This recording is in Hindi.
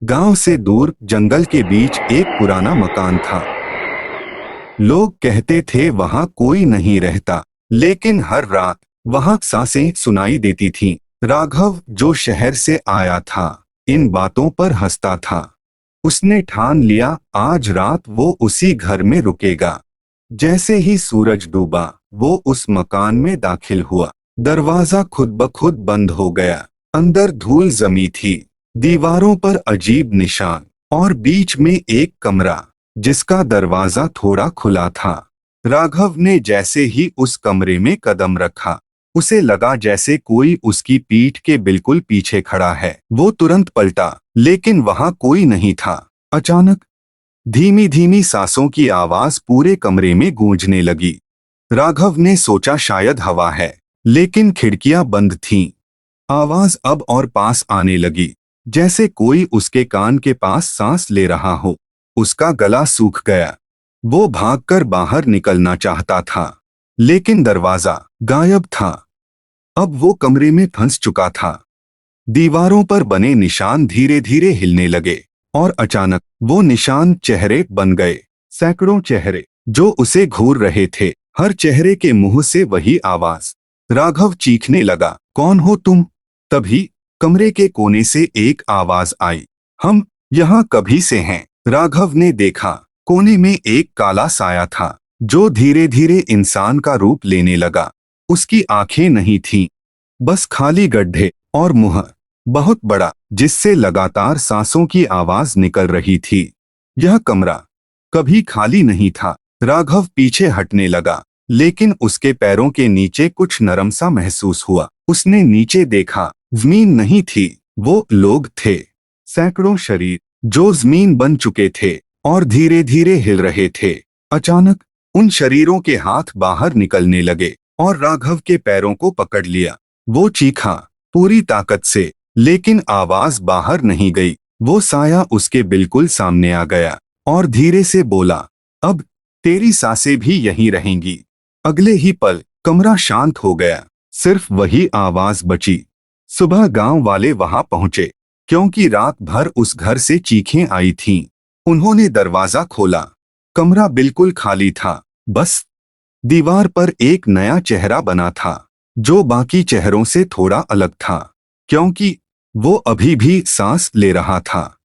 गांव से दूर जंगल के बीच एक पुराना मकान था। लोग कहते थे वहां कोई नहीं रहता, लेकिन हर रात वहां सांसें सुनाई देती थीं। राघव, जो शहर से आया था, इन बातों पर हंसता था। उसने ठान लिया आज रात वो उसी घर में रुकेगा। जैसे ही सूरज डूबा, वो उस मकान में दाखिल हुआ। दरवाजा खुद ब खुद बंद हो गया। अंदर धूल जमी थी, दीवारों पर अजीब निशान, और बीच में एक कमरा जिसका दरवाजा थोड़ा खुला था। राघव ने जैसे ही उस कमरे में कदम रखा, उसे लगा जैसे कोई उसकी पीठ के बिल्कुल पीछे खड़ा है। वो तुरंत पलटा, लेकिन वहां कोई नहीं था। अचानक धीमी धीमी सांसों की आवाज पूरे कमरे में गूंजने लगी। राघव ने सोचा शायद हवा है, लेकिन खिड़कियां बंद थीं। आवाज अब और पास आने लगी, जैसे कोई उसके कान के पास सांस ले रहा हो। उसका गला सूख गया। वो भागकर बाहर निकलना चाहता था, लेकिन दरवाजा गायब था। अब वो कमरे में फंस चुका था। दीवारों पर बने निशान धीरे धीरे हिलने लगे, और अचानक वो निशान चेहरे बन गए। सैकड़ों चेहरे जो उसे घूर रहे थे। हर चेहरे के मुंह से वही आवाज। राघव चीखने लगा, कौन हो तुम? तभी कमरे के कोने से एक आवाज आई, हम यहाँ कभी से हैं। राघव ने देखा, कोने में एक काला साया था, जो धीरे धीरे इंसान का रूप लेने लगा। उसकी आंखें नहीं थीं, बस खाली गड्ढे, और मुंह बहुत बड़ा, जिससे लगातार सांसों की आवाज निकल रही थी। यह कमरा कभी खाली नहीं था। राघव पीछे हटने लगा, लेकिन उसके पैरों के नीचे कुछ नरम सा महसूस हुआ। उसने नीचे देखा, जमीन नहीं थी, वो लोग थे। सैकड़ों शरीर जो जमीन बन चुके थे और धीरे धीरे हिल रहे थे। अचानक उन शरीरों के हाथ बाहर निकलने लगे और राघव के पैरों को पकड़ लिया। वो चीखा पूरी ताकत से, लेकिन आवाज बाहर नहीं गई। वो साया उसके बिल्कुल सामने आ गया और धीरे से बोला, अब तेरी सांसें भी यहीं रहेंगी। अगले ही पल कमरा शांत हो गया, सिर्फ वही आवाज बची। सुबह गांव वाले वहां पहुंचे, क्योंकि रात भर उस घर से चीखें आई थीं। उन्होंने दरवाजा खोला। कमरा बिल्कुल खाली था, बस दीवार पर एक नया चेहरा बना था, जो बाकी चेहरों से थोड़ा अलग था, क्योंकि वो अभी भी सांस ले रहा था।